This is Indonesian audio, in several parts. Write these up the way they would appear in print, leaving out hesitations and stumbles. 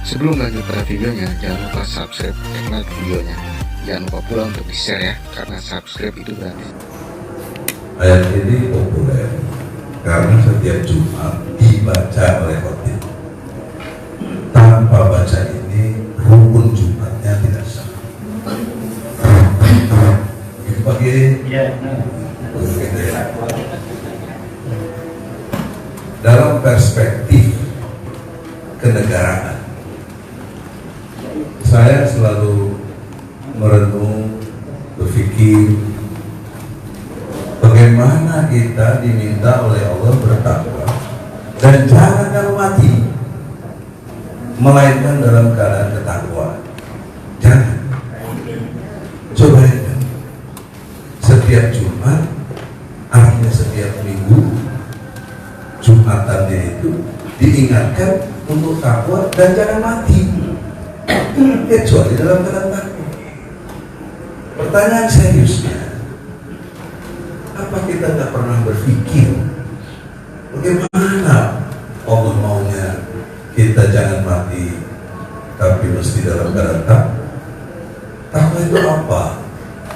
Sebelum lanjut pada videonya, jangan lupa subscribe dan like videonya. Jangan lupa pula untuk di-share ya, karena subscribe itu gratis. Ayat ini populer karena setiap Jumat dibaca oleh khotib. Tanpa baca ini, rukun Jumatnya tidak sah. Bagi dalam perspektif kenegaraan, saya selalu merenung, berpikir bagaimana kita diminta oleh Allah bertakwa dan jangan mati melainkan dalam keadaan ketakwaan. Jangan. Coba ya, setiap Jumat, artinya setiap minggu, Jumatannya itu diingatkan untuk takwa dan jangan mati, kecuali dalam keadaan takwa. Pertanyaan seriusnya, apa kita nggak pernah berpikir bagaimana Allah maunya kita jangan mati tapi mesti dalam keadaan takwa? Takwa itu apa?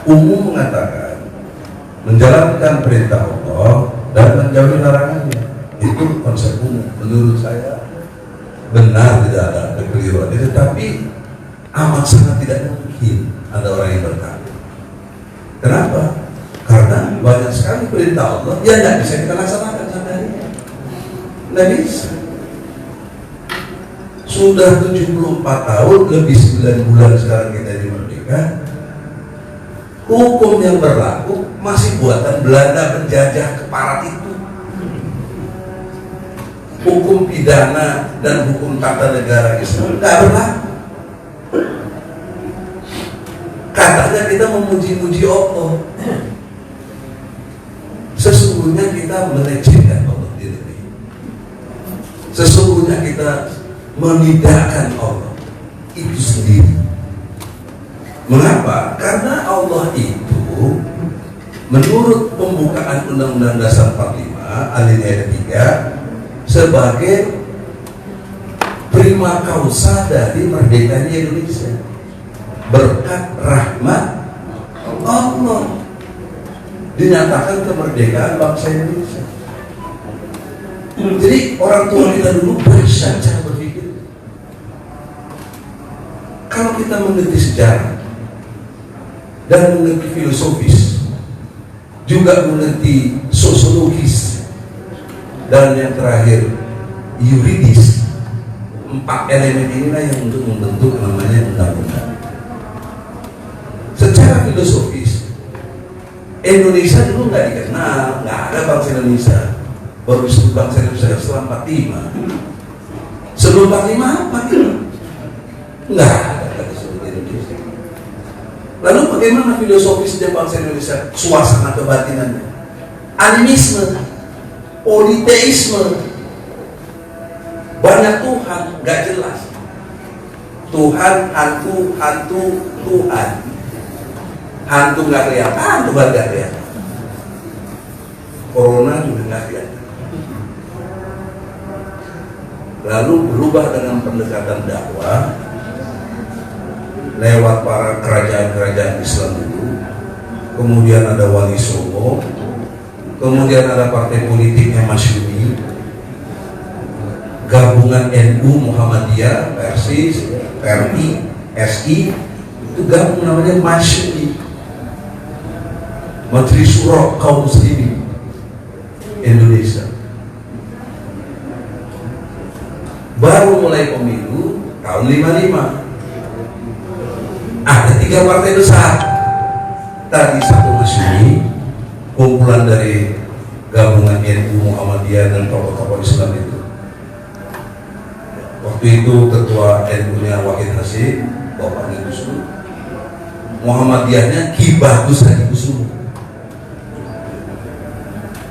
Umum mengatakan menjalankan perintah Allah dan menjauhi larangannya. Itu konsep umum. Menurut saya benar, tidak ada kekeliruan itu, tapi amat sangat tidak mungkin ada orang yang bertakwa. Kenapa? Karena banyak sekali perintah Allah yang tidak bisa kita laksanakan sampai hari ini. Tidak bisa. Sudah 74 tahun, lebih 9 bulan sekarang kita di merdeka. Hukum yang berlaku masih buatan Belanda penjajah keparat itu. Hukum pidana dan hukum tata negara Islam tidak berlaku. Katanya kita memuji-muji Allah, sesungguhnya kita melecehkan Allah diri. Sesungguhnya kita menidakkan Allah itu sendiri. Mengapa? Karena Allah itu menurut pembukaan Undang-Undang Dasar 45 alinea 3 sebagai prima causa dari merdekanya Indonesia, berkat rahmat Allah dinyatakan kemerdekaan bangsa Indonesia. Jadi orang tua kita dulu bisa cara berpikir. Kalau kita mengerti sejarah dan mengerti filosofis, juga mengerti sosiologis, dan yang terakhir yuridis, 4 elemen inilah yang untuk membentuk namanya undang-undang. Secara filosofis, Indonesia dulu nggak dikenal, nggak ada bangsa Indonesia. Baru disebut bangsa Indonesia setelah 45. Sebelum 45 apa gitu? Nggak ada kata sebut Indonesia. Lalu bagaimana filosofisnya bangsa Indonesia? Suasana kebatinannya, animisme, politeisme, banyak Tuhan, nggak jelas. Tuhan, hantu, Tuhan. Hantu nggak kelihatan, Tuhan nggak kelihatan. Corona juga nggak kelihatan. Lalu berubah dengan pendekatan dakwah lewat para kerajaan-kerajaan Islam dulu. Kemudian ada Wali Songo, kemudian ada partai politiknya Masyumi, gabungan NU Muhammadiyah, Persis, PRI, SI, itu gabung namanya Masyumi, Majelis Syuro Kaum Muslimin Indonesia. Baru mulai pemilu tahun 55. Ada 3 partai besar. Tadi satu Masyumi, kumpulan dari gabungan NU Muhammadiyah dan tokoh-tokoh Islam itu. Waktu itu ketua NU-nya Wahid Hasyim, bapaknya Gus Dur. Muhammadiyahnya Ki Bagus Haji Kusumo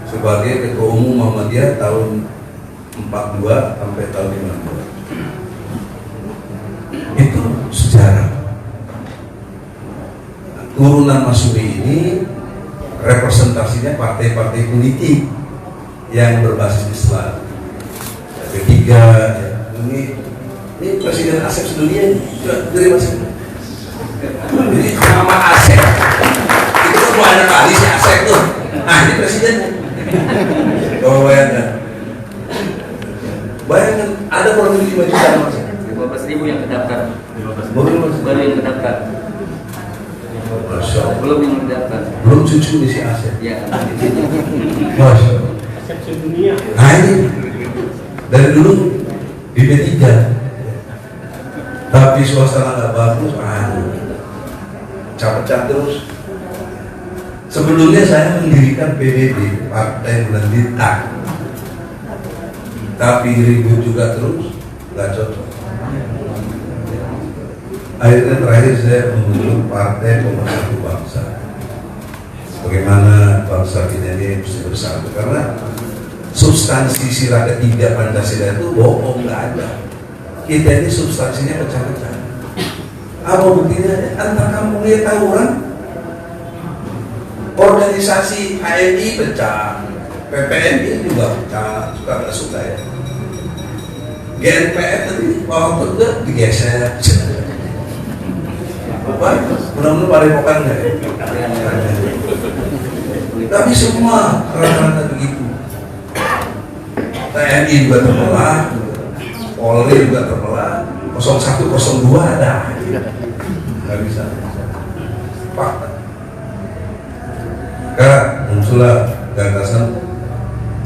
sebagai ketua umum Muhammadiyah tahun 42 sampai tahun 52. Itu sejarah. Turunan Masyumi ini representasinya partai-partai politik yang berbasis Islam. P3 ya, ini Ini presiden Asep sedunia ini, dari Asep. Jadi nama Asep itu kan banyak kali si Asep tuh. Nah ini presidennya. Coba bayangkan ada kurang lebih 5 juta mas. 15.000 yang terdaftar. Baru yang terdaftar. Masya Allah. Belum yang terdaftar. Belum cucu di si Asep. Ya. Masya Allah. Nah ini dari dulu di P3, tapi suasana nggak bagus, capek terus. Sebelumnya saya mendirikan PBB, Partai Bulan Bintang, tapi ribut juga terus, nggak cocok. Akhirnya terakhir saya membentuk Partai Pemersatu Bangsa. Bagaimana bangsa kita ini mesti bersatu, karena substansi sila ketiga Pancasila itu bohong, nggak ada. Kita ini substansinya pecah-pecah. Apa buktinya? Antar kampung ya tawuran. Organisasi HMI pecah, PPMI juga pecah, suka nggak suka ya. GNPF tadi waktu itu digeser. Mudah-mudahan padepokan nggak ya? Tapi semua rata-rata begitu. TNI juga terbelah, Polri juga terbelah, 01, 02 ada, nggak bisa. Fakta. Maka muncullah gagasan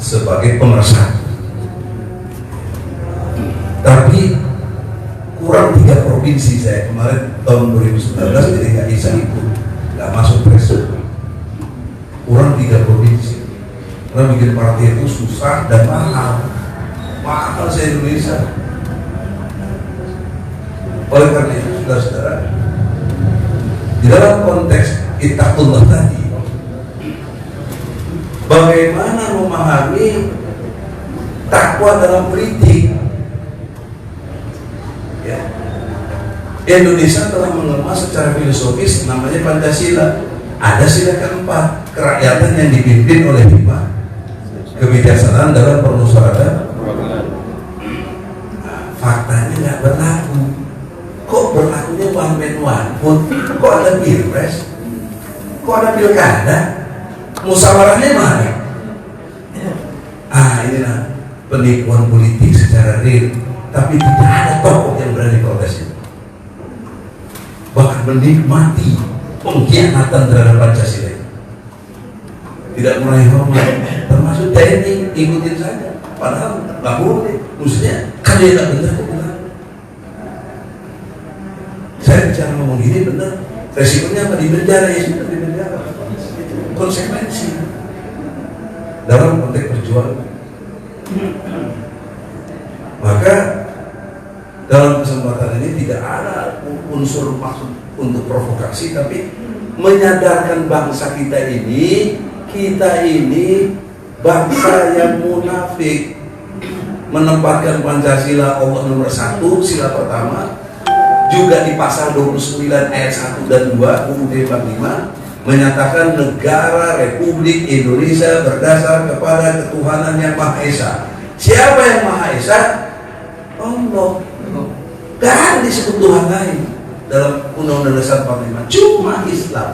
sebagai pemersatu. Tapi kurang 3 provinsi saya kemarin tahun 2019 jadi nggak bisa ikut, nggak masuk presiden. Kurang 3 provinsi. Karena bikin partai itu susah dan mahal se-Indonesia. Oleh karena itu, saudara-saudara, di dalam konteks ittaqullah tadi, bagaimana memahami takwa dalam politik? Ya. Indonesia telah mengemas secara filosofis namanya Pancasila. Ada sila keempat, kerakyatan yang dipimpin oleh 5 kebijaksanaan dalam permusyawaratan. Nah, faktanya nggak berlaku. Kok berlakunya one man one vote? Kok ada pilpres? Kok ada pilkada? Musyawarahnya mana? Inilah penipuan politik secara real. Tapi tidak ada tokoh yang berani protes itu. Bahkan menikmati pengkhianatan terhadap Pancasila. Tidak mulai hormat, termasuk TNI ikutin saja. Padahal nggak boleh. Maksudnya kan dia nggak benar kok benar. Saya bicara ngomong gini benar. Resikonya apa? Di penjara, ya sudah di penjara. Itu konsekuensi dalam konteks perjuangan. Maka dalam kesempatan ini tidak ada unsur maksud untuk provokasi, tapi menyadarkan bangsa kita ini bangsa yang munafik, menempatkan Pancasila Allah nomor 1, sila pertama, juga di pasal 29 ayat 1 dan 2 UUD 45 menyatakan negara Republik Indonesia berdasar kepada ketuhanan yang Maha Esa. Siapa yang Maha Esa? Allah. Gak ada disebut Tuhan lain dalam Undang-Undang Dasar 45, cuma Islam.